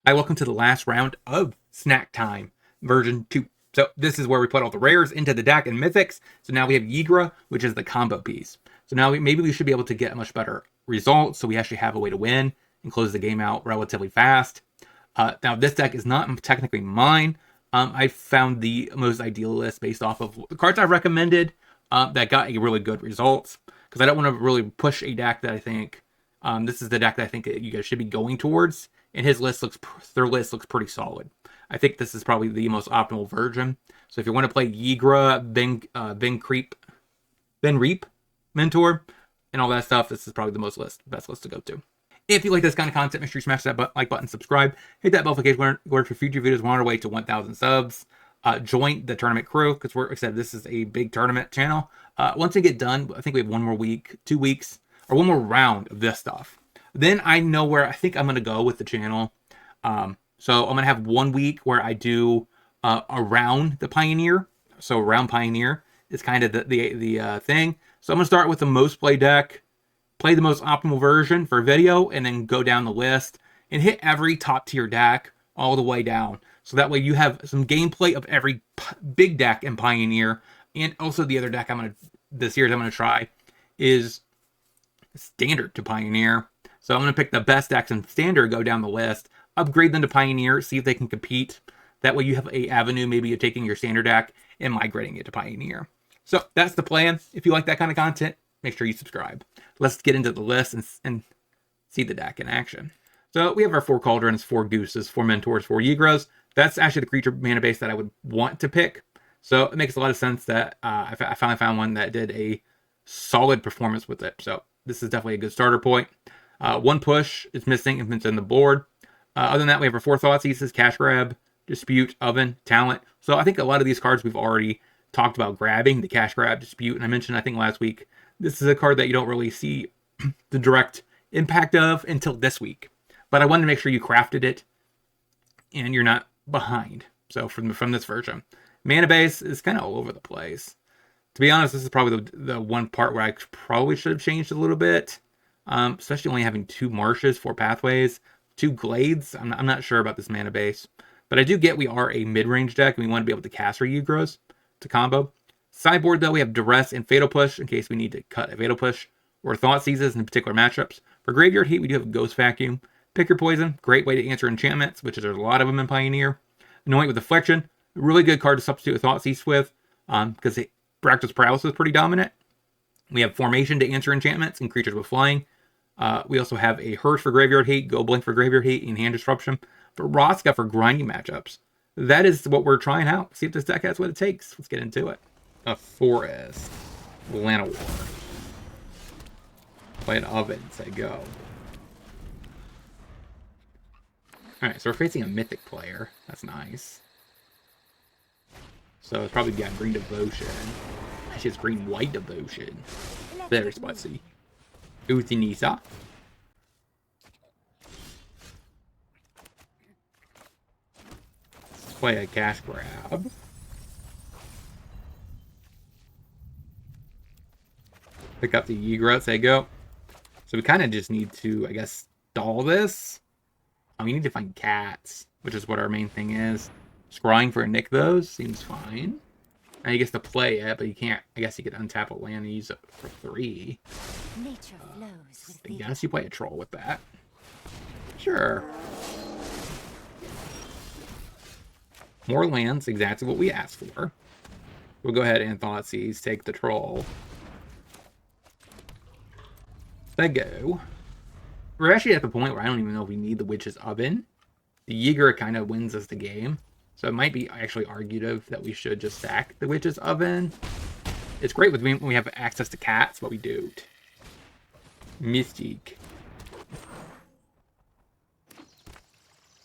Hi, welcome to the last round of Snack Time version 2. So this is where we put all the rares into the deck and mythics. So now we have Yigra, which is the combo piece. So now maybe we should be able to get a much better result, so we actually have a way to win and close the game out relatively fast. Now this deck is not technically mine. I found the most ideal list based off of the cards I've recommended that got a really good results. Because I don't want to really push a deck that I think this is the deck that I think you guys should be going towards. And their list looks pretty solid. I think this is probably the most optimal version. So if you want to play Yigra, Ben Reap, Mentor, and all that stuff, this is probably the best list to go to. If you like this kind of content, make sure you smash that like button, subscribe, hit that notification alert for future videos. We're on our way to 1,000 subs. Join the tournament crew, because like I said, this is a big tournament channel. Once we get done, I think we have one more week, 2 weeks, or one more round of this stuff. Then I know where I think I'm going to go with the channel. So I'm going to have 1 week where I do around the Pioneer. So around Pioneer is kind of the thing. So I'm going to start with the most play deck, play the most optimal version for video, and then go down the list and hit every top tier deck all the way down. So that way you have some gameplay of every big deck in Pioneer. And also the other deck this series I'm going to try is Standard to Pioneer. So I'm going to pick the best decks in Standard, go down the list, upgrade them to Pioneer, see if they can compete. That way you have an avenue, maybe of taking your Standard deck and migrating it to Pioneer. So that's the plan. If you like that kind of content, make sure you subscribe. Let's get into the list and see the deck in action. So we have our 4 Cauldrons, 4 Gooses, 4 Mentors, 4 Yigras. That's actually the creature mana base that I would want to pick. So it makes a lot of sense that I finally found one that did a solid performance with it. So this is definitely a good starter point. 1 push is missing if it's in the board. Other than that, we have our 4 Thoughtseize, Cash Grab, Dispute, Oven, Talent. So I think a lot of these cards we've already talked about grabbing, the Cash Grab, Dispute, and I mentioned, I think last week, this is a card that you don't really see the direct impact of until this week. But I wanted to make sure you crafted it and you're not behind. So from this version. Mana base is kind of all over the place. To be honest, this is probably the one part where I probably should have changed a little bit. Especially only having 2 marshes, 4 pathways, 2 glades. I'm not sure about this mana base. But I do get we are a mid-range deck, and we want to be able to cast our Yigros to combo. Sideboard, though, we have Duress and Fatal Push in case we need to cut a Fatal Push, or Thoughtseizes in particular matchups. For Graveyard Heat, we do have Ghost Vacuum. Pick Your Poison, great way to answer enchantments, which there's a lot of them in Pioneer. Anoint with Affliction, a really good card to substitute a Thoughtseize with, because Practice Paralysis is pretty dominant. We have Formation to answer enchantments and creatures with flying. We also have a Hearse for Graveyard Heat, Goblin for Graveyard Heat, and Hand Disruption. But Roska for grinding matchups. That is what we're trying out. See if this deck has what it takes. Let's get into it. A Forest. Llanowar. Play an Oven. Say go. Alright, so we're facing a Mythic player. That's nice. So it's probably got Green Devotion. Actually, it's Green-White Devotion. Very spicy. Uthinisa. Play a Cash Grab. Pick up the Yigra, say go. So we kind of just need to, I guess, stall this. We need to find cats, which is what our main thing is. Scrying for a Nick those seems fine. And he gets to play it, but you can't. I guess you could untap a land and use it for 3. Nature flows with I guess you play a troll with that. Sure. More lands, exactly what we asked for. We'll go ahead and Thoughtseize, take the troll. Let go. We're actually at the point where I don't even know if we need the Witch's Oven. The Yigra kind of wins us the game. So it might be actually arguable that we should just sack the Witch's Oven. It's great when we have access to cats, but we don't. Mystique.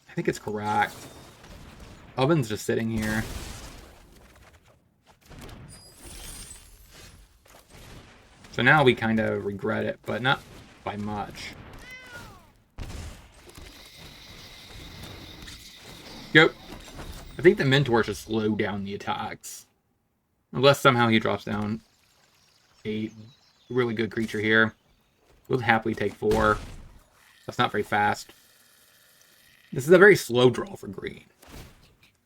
I think it's correct. Oven's just sitting here. So now we kind of regret it, but not by much. Go. I think the Mentor should slow down the attacks. Unless somehow he drops down a really good creature here. We'll happily take 4. That's not very fast. This is a very slow draw for green.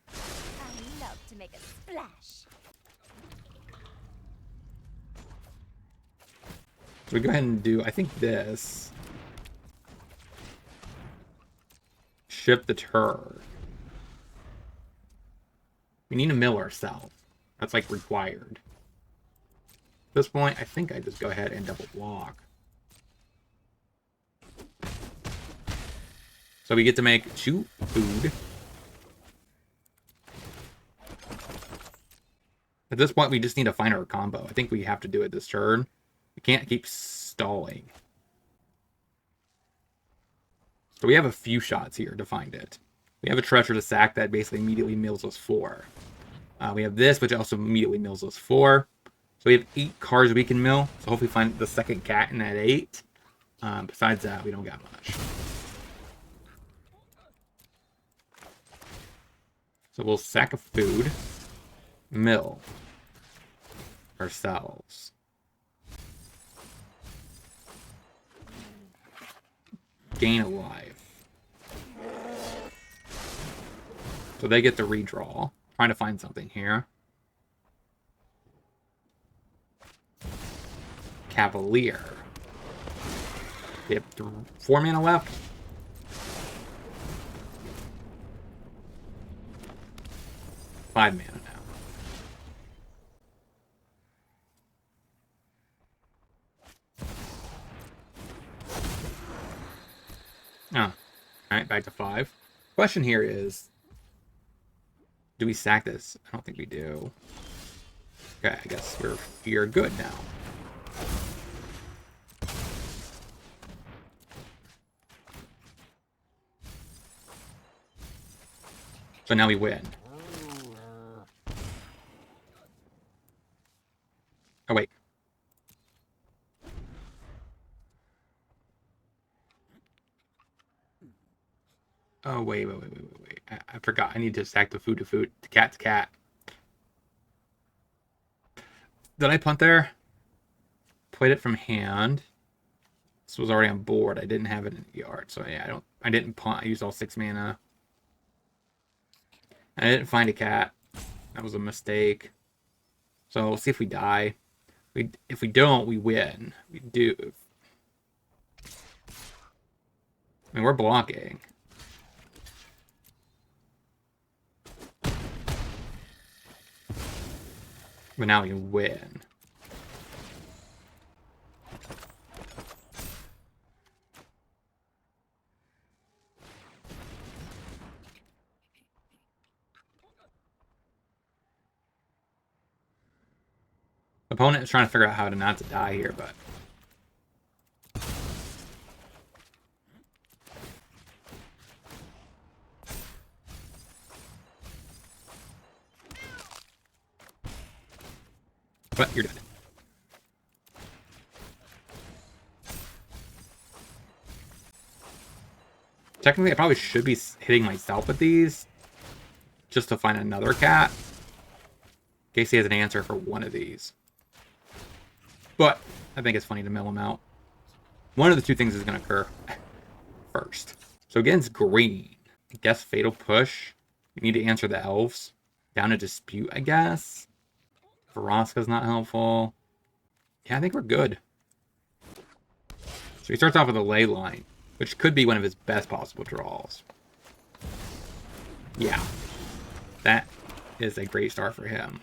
I love to make a splash. So we go ahead and do, I think, this. Ship the turn. We need to mill ourselves. That's like required. At this point, I think I just go ahead and double block. So we get to make 2 food. At this point, we just need to find our combo. I think we have to do it this turn. We can't keep stalling. So we have a few shots here to find it. We have a treasure to sack that basically immediately mills us 4. We have this, which also immediately mills us 4. So we have 8 cards we can mill. So hopefully find the second cat in that 8. Besides that, we don't got much. So we'll sack a food, mill ourselves. Gain a life. So they get the redraw. Trying to find something here. Cavalier. They have 4 mana left. Five mana now. Oh. Alright, back to 5. Question here is, do we sack this? I don't think we do. Okay, I guess you're good now. So now we win. Oh, wait. Oh, wait. I forgot. I need to stack the food to food. To cat. Did I punt there? Played it from hand. This was already on board. I didn't have it in the yard. So, yeah, I didn't punt. I used all 6 mana. I didn't find a cat. That was a mistake. So, we'll see if we die. If we don't, we win. We do. I mean, we're blocking. But now we can win. Opponent is trying to figure out how to not to die here, but you're dead. Technically, I probably should be hitting myself with these just to find another cat in case he has an answer for one of these. But I think it's funny to mill him out. One of the two things is going to occur first. So against green, I guess Fatal Push. You need to answer the elves. Down a Dispute, I guess. Vraska's not helpful. Yeah, I think we're good. So he starts off with a Ley Line, which could be one of his best possible draws. Yeah. That is a great start for him.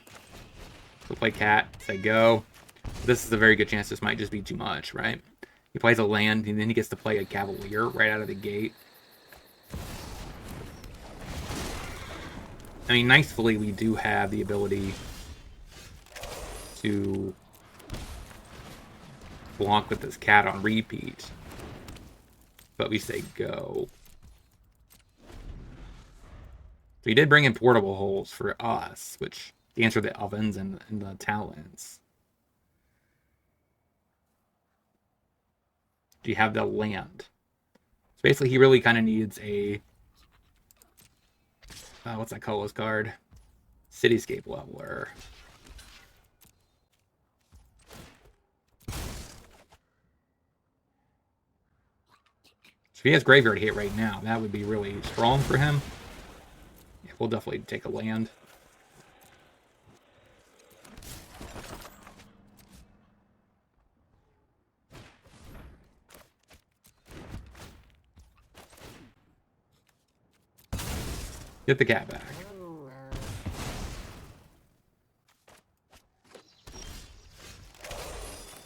So play cat, say go. This is a very good chance this might just be too much, right? He plays a land, and then he gets to play a Cavalier right out of the gate. I mean, nicely, we do have the ability to block with this cat on repeat. But we say go. So he did bring in portable holes for us, which answer the ovens and the talents. Do you have the land? So basically, he really kind of needs a what's that colorless card? Cityscape Leveler. So he has graveyard hit right now, that would be really strong for him. Yeah, we'll definitely take a land. Get the cat back.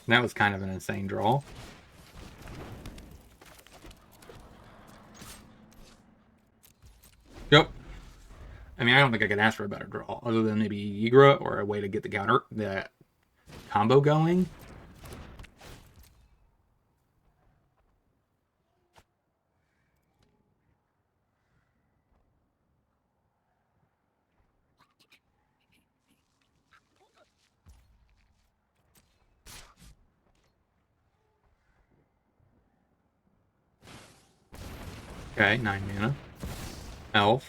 That was kind of an insane draw. Yep. I mean, I don't think I could ask for a better draw, other than maybe Yigra or a way to get the combo going. Okay, 9 mana. Elf.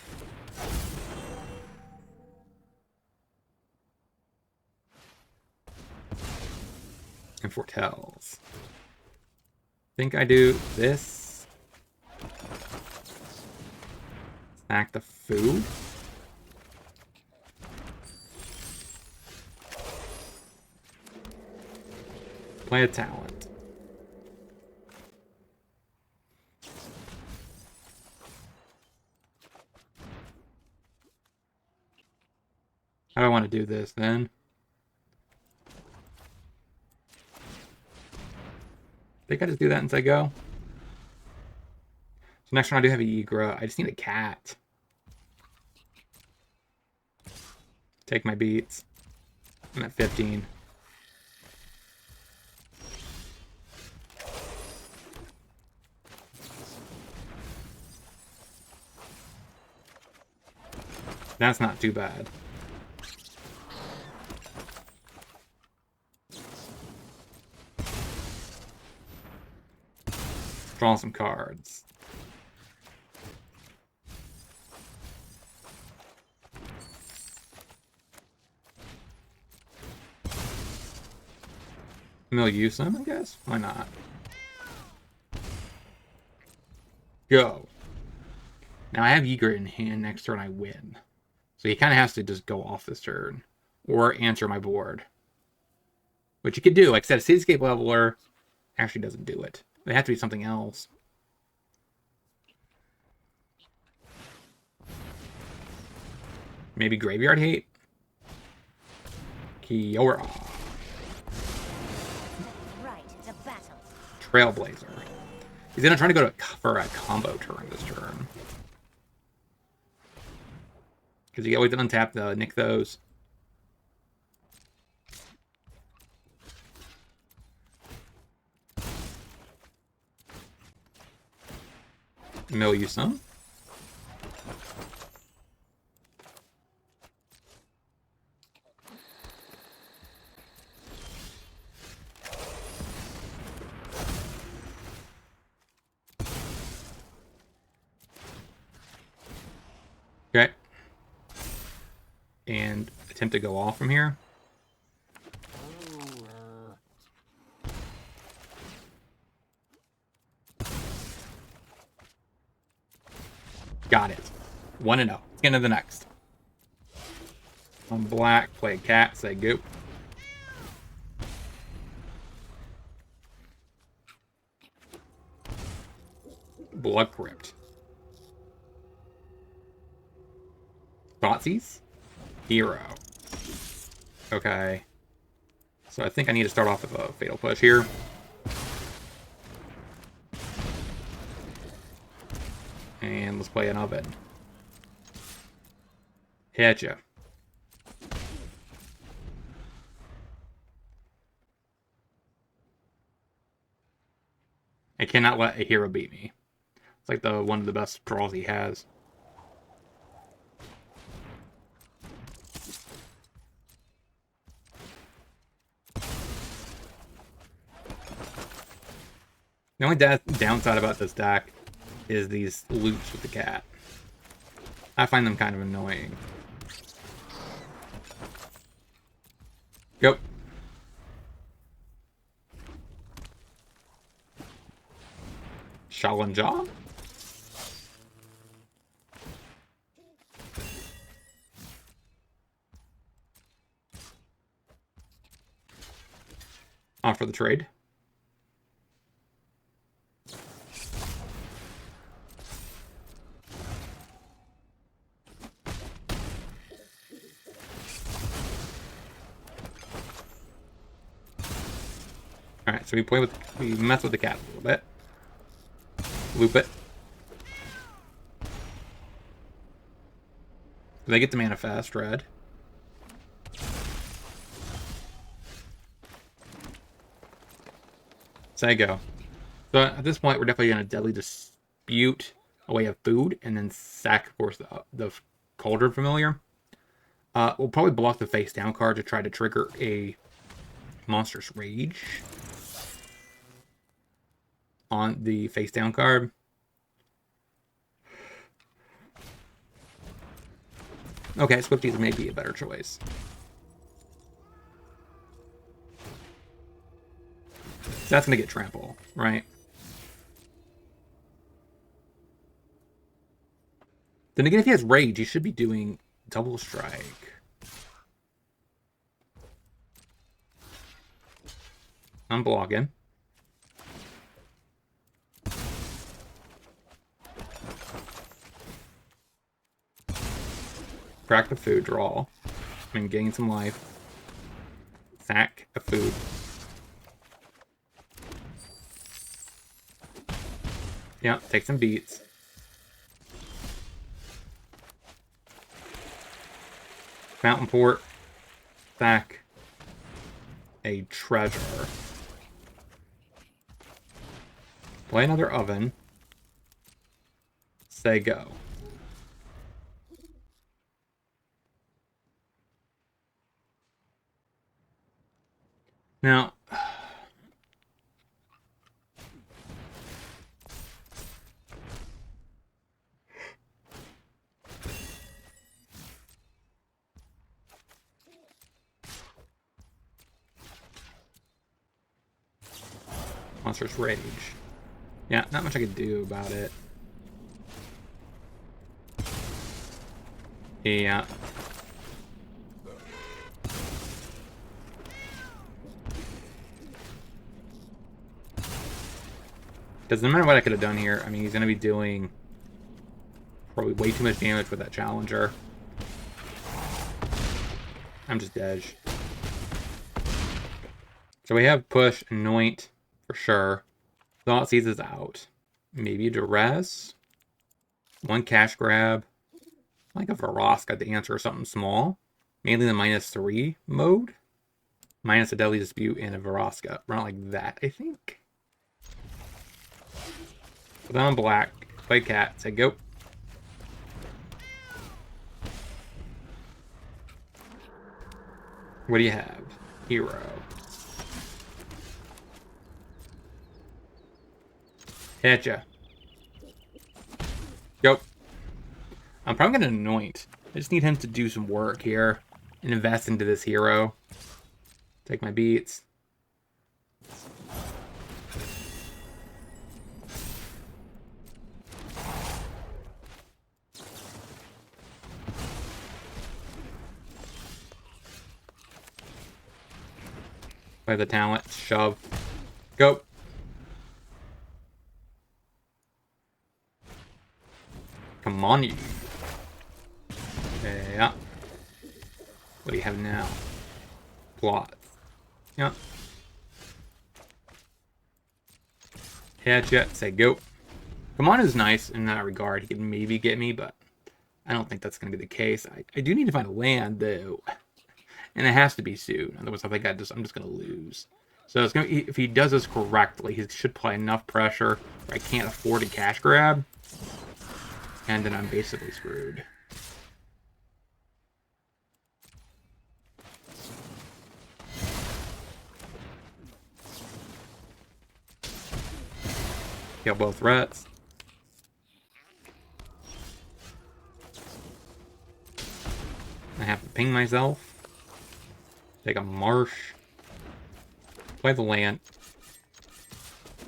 And foretells. Think I do this. Stack the food. Play a talent. How do I want to do this then? I think I just do that and say go. So next one I do have a Yigra. I just need a cat. Take my beats. I'm at 15. That's not too bad. Draw some cards. We'll use them, I guess. Why not? Go. Now I have Yigra in hand. Next turn I win. So he kind of has to just go off this turn. Or answer my board. Which you could do. Like I said, a Cityscape Leveler actually doesn't do it. It has to be something else. Maybe Graveyard Hate? Kiora. Right to battle. Trailblazer. He's gonna try to go for a combo turn this turn. Because you always untap the Nick those. Mill you some. Okay. And attempt to go off from here. Got it. 1-0. Let's get into the next. On black, play cat, say goop. Blood Crypt. Thoughtseize? Hero. Okay. So I think I need to start off with a Fatal Push here. And let's play an Oven. Hit ya. I cannot let a hero beat me. It's like one of the best draws he has. The only downside about this deck is these loops with the cat. I find them kind of annoying. Go. Shaolin Jaw? Offer the trade. Alright, so we mess with the cat a little bit. Loop it. They get to manifest red. So I go. So at this point, we're definitely going to deadly dispute a way of food, and then sack, of course, the Cauldron Familiar. We'll probably block the face down card to try to trigger a Monstrous Rage on the face down card. Okay, Swifties may be a better choice. So that's going to get trample, right? Then again, if he has Rage, he should be doing double strike. I'm blocking. Crack the food, draw. And gain some life. Sack a food. Yeah, take some beats. Mountain Port. Sack a treasure. Play another oven. Say go. Now, Monstrous Rage. Yeah, not much I could do about it. Yeah. Doesn't matter what I could have done here. I mean, he's going to be doing probably way too much damage with that Challenger. I'm just dead. So we have Push, Anoint, for sure. Thoughtseize is out. Maybe Duress. One Cash Grab. Like a Vraska to answer something small. Mainly the -3 mode. Minus a Deadly Dispute and a Vraska. Run it like that, I think. Put on black. Play cat. Say go. What do you have? Hero. Hitcha. Go. I'm probably going to Anoint. I just need him to do some work here and invest into this hero. Take my beats. Play the talent. Shove. Go. Come on, you. Yeah. What do you have now? Plot. Yeah. Headshot. Say go. Come on is nice in that regard. He can maybe get me, but I don't think that's going to be the case. I do need to find a land, though. And it has to be soon. Otherwise, I think I'm just going to lose. So it's if he does this correctly, he should apply enough pressure where I can't afford a cash grab. And then I'm basically screwed. Kill both threats. I have to ping myself. Take a marsh. Play the land.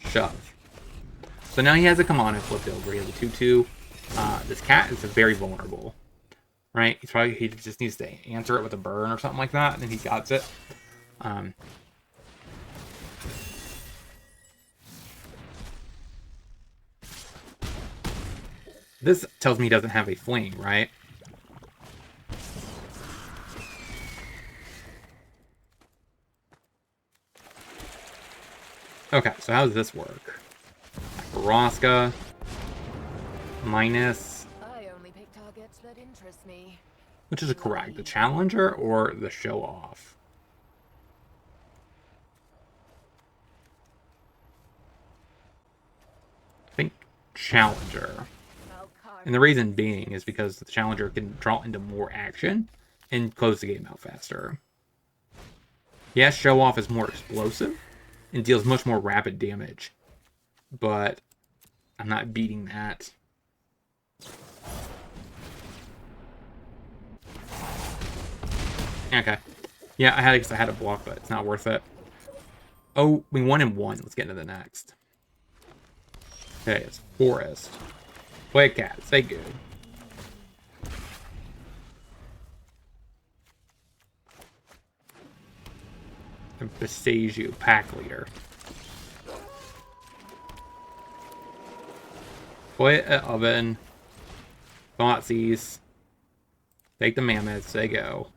Shove. So now he has a command and flipped over. He has a 2/2. This cat is very vulnerable. Right? He just needs to answer it with a burn or something like that, and then he got it. This tells me he doesn't have a flame, right? Okay, so how does this work? Rosca minus, I only pick targets that interest me. which is correct, the challenger or the show off? I think challenger. And the reason being is because the challenger can draw into more action and close the game out faster. Yes, show off is more explosive and deals much more rapid damage, but I'm not beating that. Okay. Yeah, I had a block, but it's not worth it. Oh, we won in one. Let's get into the next. Okay, it's forest. Play a cat. Stay good. And besiege you, pack leader. Play an oven. Thoughtseize. Take the mammoths. They go.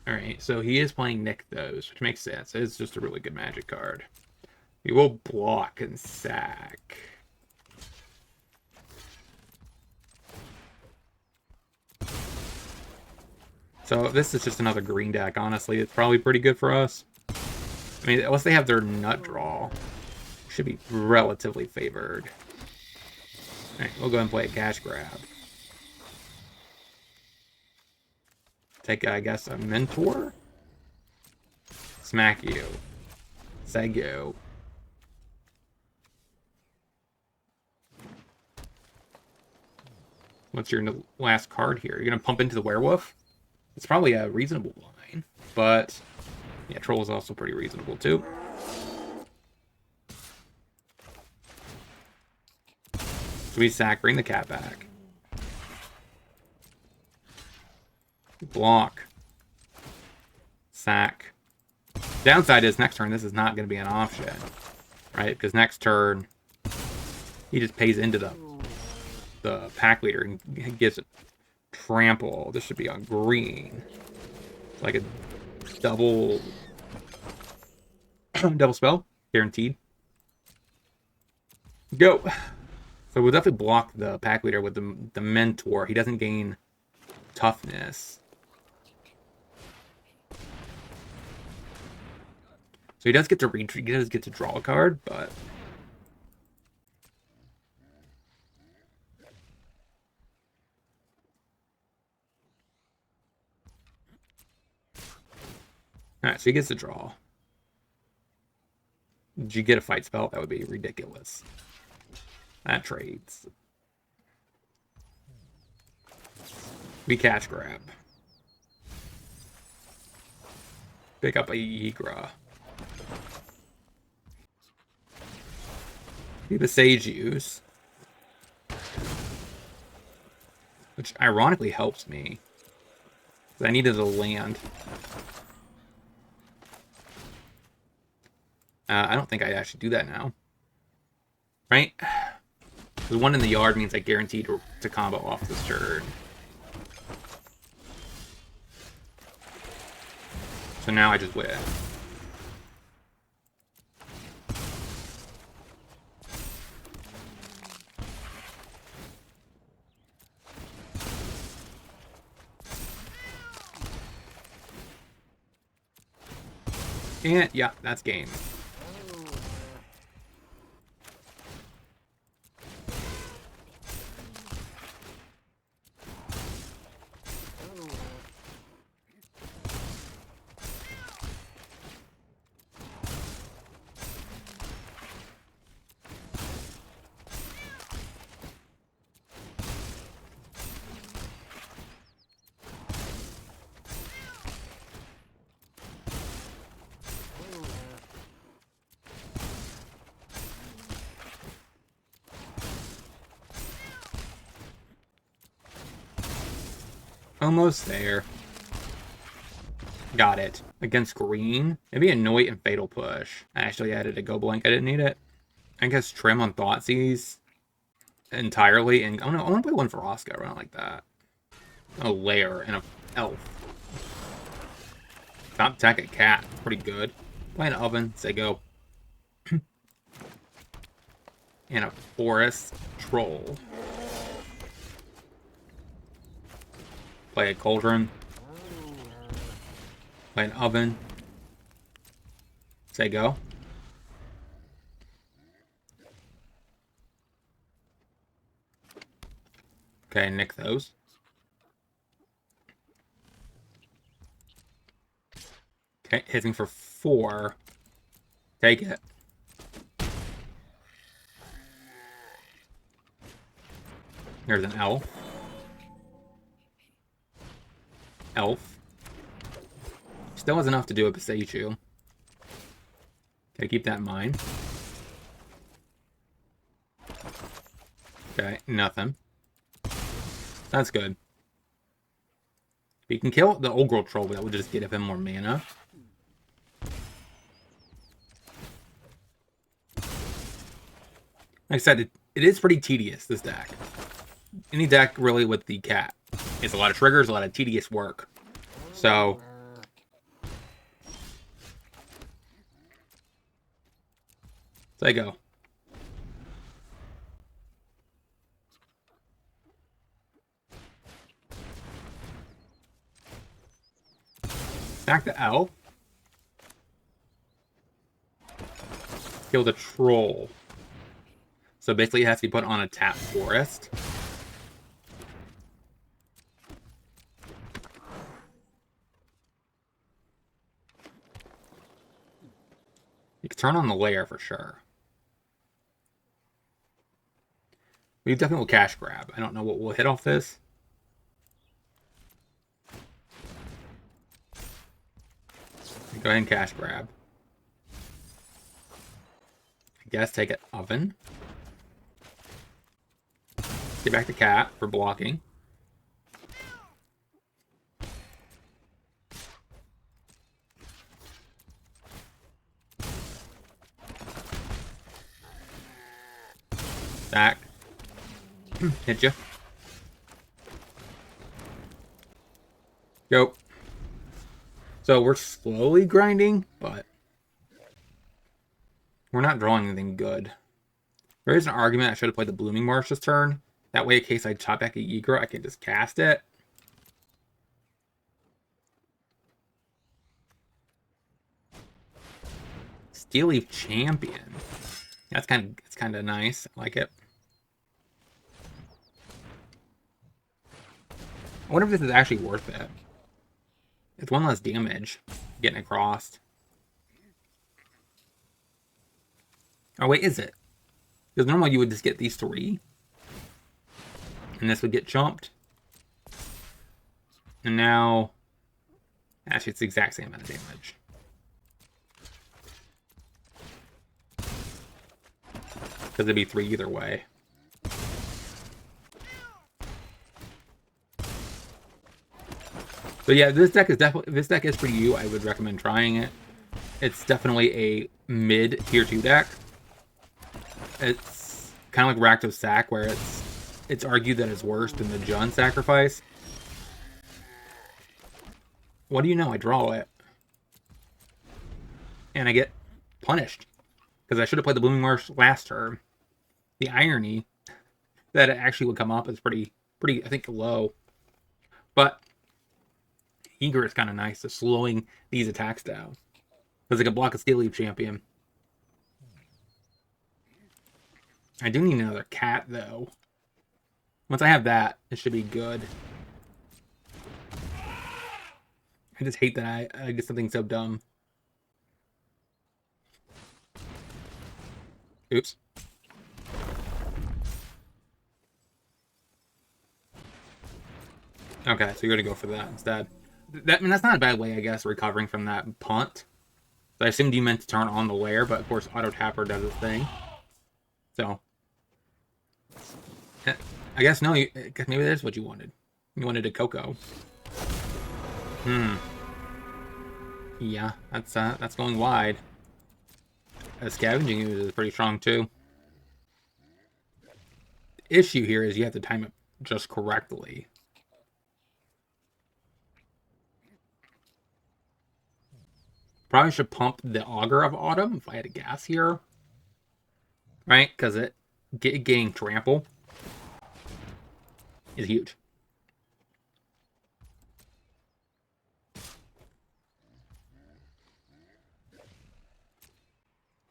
Alright, so he is playing Nykthos, which makes sense. It's just a really good magic card. He will block and sack. So this is just another green deck, honestly. It's probably pretty good for us. I mean, unless they have their nut draw, should be relatively favored. Alright, we'll go ahead and play a cash grab. Take, I guess, a mentor? Smack you. Say go. What's your last card here? You're going to pump into the werewolf? It's probably a reasonable line, but yeah, troll is also pretty reasonable too. So we sack, bring the cat back. Block. Sack. Downside is next turn, this is not going to be an option, right? Because next turn, he just pays into the pack leader and gives it trample. This should be on green. It's like a double spell, guaranteed. Go. So we'll definitely block the pack leader with the mentor. He doesn't gain toughness. So he does get to retreat. He does get to draw a card, but alright, so he gets to draw. Did you get a fight spell? That would be ridiculous. That trades. We catch grab. Pick up a Yigra. We Sage use. Which ironically helps me. I needed a land. I don't think I actually do that now. Right? The one in the yard means I guaranteed to combo off this turn. So now I just win. And yeah, that's game. Almost there. Got it. Against green? Maybe Annoy and Fatal Push. I actually added a Go Blank. I didn't need it. I guess Trim on Thoughtseize. entirely, and I want to play one for Oscar. I don't like that. A lair and a elf. Top attack at cat. Pretty good. Play an oven. Say go. And a forest troll. Play a cauldron. Play an oven. Say go. Okay, nick those. Okay, hitting for 4. Take it. There's an elf. Elf. Still has enough to do a Pistachio. Okay, keep that in mind. Okay, nothing. That's good. We can kill the old girl troll, but that would just give him more mana. Like I said, it is pretty tedious, this deck. Any deck, really, with the cat. It's a lot of triggers, a lot of tedious work. So... there you go. Back to elf. Kill the troll. So basically it has to be put on a tap forest. You can turn on the layer for sure. We definitely will cash grab. I don't know what we'll hit off this. Go ahead and cash grab. I guess take an oven. Get back to cat for blocking. Back. Hit you. Go. So we're slowly grinding, but we're not drawing anything good. There is an argument I should have played the Blooming Marsh this turn. That way, in case I chop back a Yeager, I can just cast it. Steel Leaf Champion. It's kind of nice. I like it. I wonder if this is actually worth it. It's 1 less damage getting across. Oh wait, is it? Because normally you would just get these 3. And this would get chumped. And now... actually, it's the exact same amount of damage. Because it'd be 3 either way. So yeah, this deck is for you. I would recommend trying it. It's definitely a mid tier 2 deck. It's kind of like Rakdos Sack, where it's argued that it's worse than the Jund Sacrifice. What do you know? I draw it. And I get punished. Because I should have played the Blooming Marsh last turn. The irony that it actually would come up is pretty, I think, low. But Eager is kind of nice to slowing these attacks down. Because I can block a Steel Leaf Champion. I do need another cat, though. Once I have that, it should be good. I just hate that I did something so dumb. Oops. Okay, so you're going to go for that instead. I mean, that's not a bad way, I guess, recovering from that punt. So I assumed you meant to turn on the lair, but of course Auto Tapper does its thing. So, I guess no, maybe that's what you wanted. You wanted a Coco. Yeah, that's going wide. Scavenging is pretty strong too. issue here is you have to time it just correctly. Probably should pump the Augur of Autumn if I had a gas here. Right? Because getting trample is huge.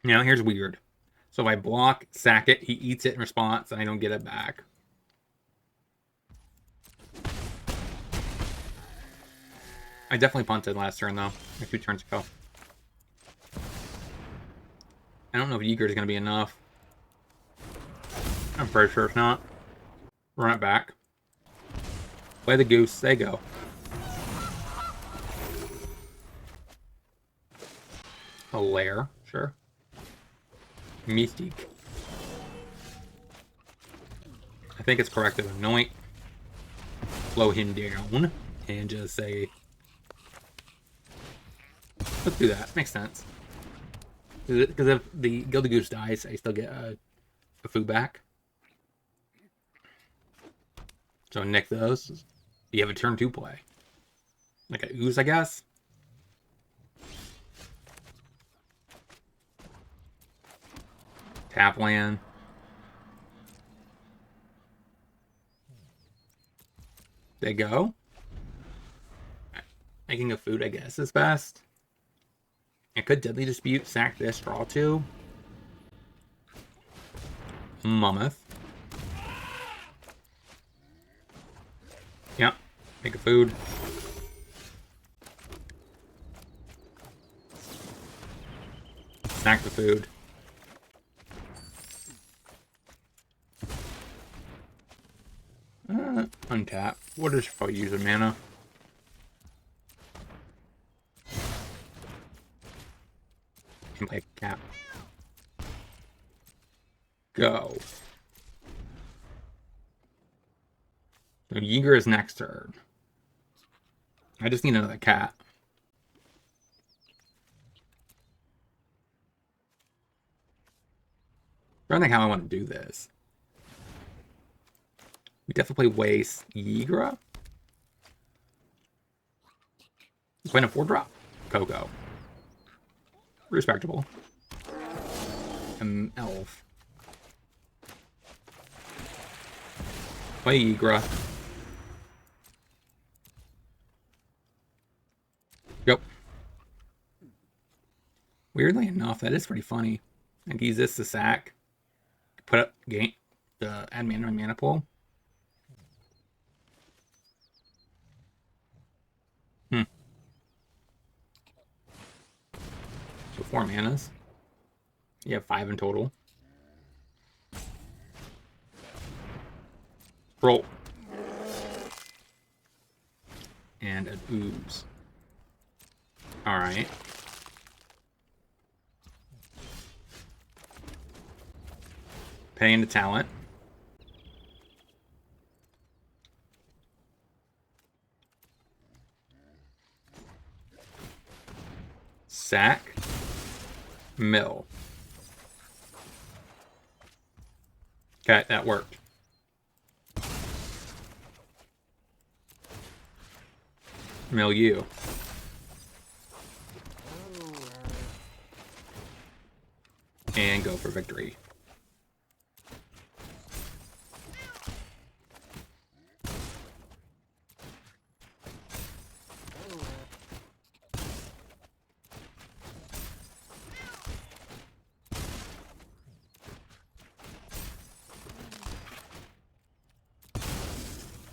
Now, here's weird. So if I block, sack it, he eats it in response, and I don't get it back. I definitely punted last turn, though. Like 2 turns ago. I don't know if Yeager is going to be enough. I'm pretty sure it's not. Run it back. Play the goose. They go. A lair. Sure. Mystique. I think it's correct to anoint. Slow him down. And just say... Let's do that. Makes sense. Because if the Gilded Goose dies, I still get a food back. So nick those. You have a turn 2 play. Like a ooze, I guess. Tap land. They go. Making a food, I guess, is best. I could Deadly Dispute, sack this, draw 2. Mammoth. Yep. Make a food. Sack the food. Untap. What is your user mana? Can play cap. Go. So Yeager is next turn. I just need another cat. I'm trying to think how I want to do this. We definitely play Waste Yeager. Playing a 4-drop. Coco. Respectable. Elf. Play Yeager. Yep. Weirdly enough, that is pretty funny. Like, use this to sack. Put up game the add mana and mana pool. So 4 manas. You have 5 in total. Roll. And an ooze. Alright. Paying the talent. Sack. Mill. Okay, that worked. Mill you. And go for victory.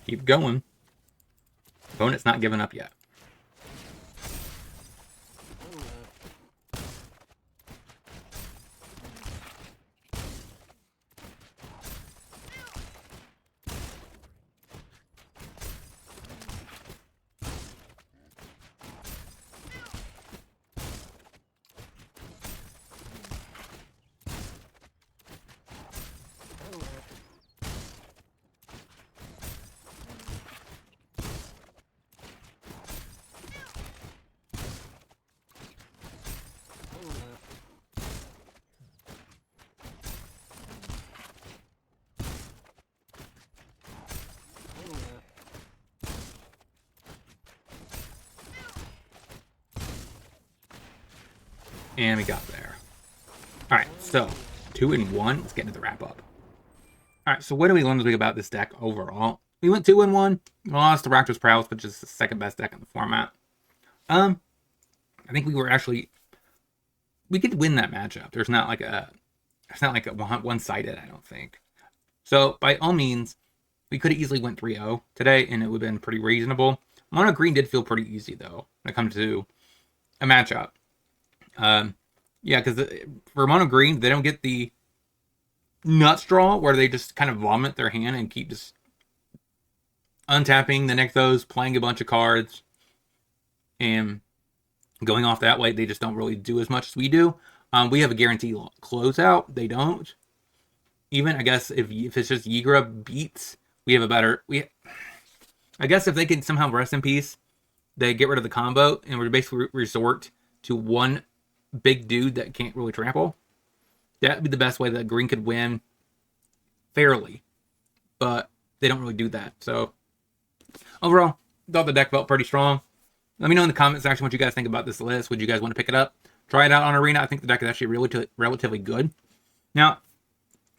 Keep going. Opponent's not giving up yet. And we got there. All right, so 2-1. Let's get into the wrap up. All right, so what do we learn this week about this deck overall? We went 2-1. We lost to Raptor's Prowess, which is the second best deck in the format. I think we were actually, we could win that matchup. There's not like a, it's not like a one-sided, I don't think. So by all means, we could have easily went 3-0 today, and it would have been pretty reasonable. Mono Green did feel pretty easy though when it comes to a matchup. Yeah, because for Mono Green, they don't get the nuts draw where they just kind of vomit their hand and keep just untapping the Nexos, playing a bunch of cards, and going off that way. They just don't really do as much as we do. We have a guaranteed closeout. They don't. Even, I guess, if it's just Yigra beats, we have a better... I guess if they can somehow rest in peace, they get rid of the combo, and we basically resort to one big dude that can't really trample. That would be the best way that Green could win fairly. But they don't really do that. So, overall, thought the deck felt pretty strong. Let me know in the comment section what you guys think about this list. Would you guys want to pick it up? Try it out on Arena. I think the deck is actually relatively good. Now,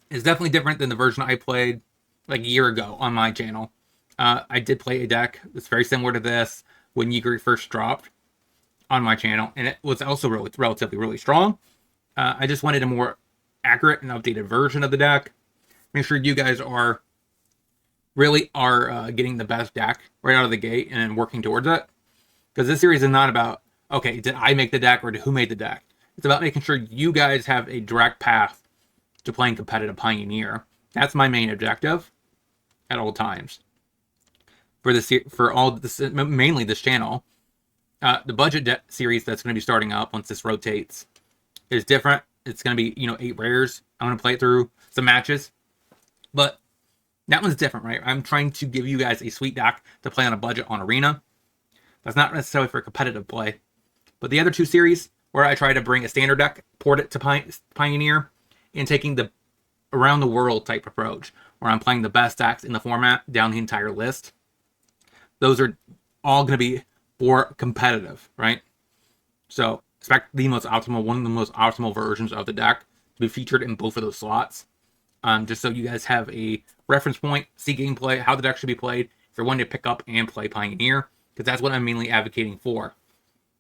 it's definitely different than the version I played like a year ago on my channel. I did play a deck that's very similar to this when Yigra first dropped on my channel, and it was also relatively really strong. I just wanted a more accurate and updated version of the deck. Make sure you guys are getting the best deck right out of the gate and then working towards it. Because this series is not about, okay, did I make the deck or who made the deck? It's about making sure you guys have a direct path to playing competitive Pioneer. That's my main objective at all times. Mainly this channel. The budget series that's going to be starting up once this rotates is different. It's going to be, 8 rares. I'm going to play it through some matches. But that one's different, right? I'm trying to give you guys a sweet deck to play on a budget on Arena. That's not necessarily for competitive play. But the other two series, where I try to bring a standard deck, port it to Pioneer, and taking the around the world type approach, where I'm playing the best decks in the format down the entire list. Those are all going to be for competitive, right? So expect one of the most optimal versions of the deck to be featured in both of those slots. Just so you guys have a reference point, see gameplay, how the deck should be played, if you're wanting to pick up and play Pioneer, because that's what I'm mainly advocating for.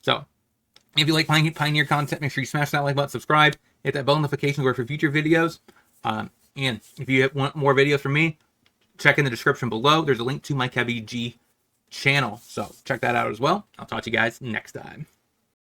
So, if you like Pioneer content, make sure you smash that like button, subscribe, hit that bell notification for future videos. And if you want more videos from me, check in the description below. There's a link to my ACG channel, so check that out as well. I'll talk to you guys next time.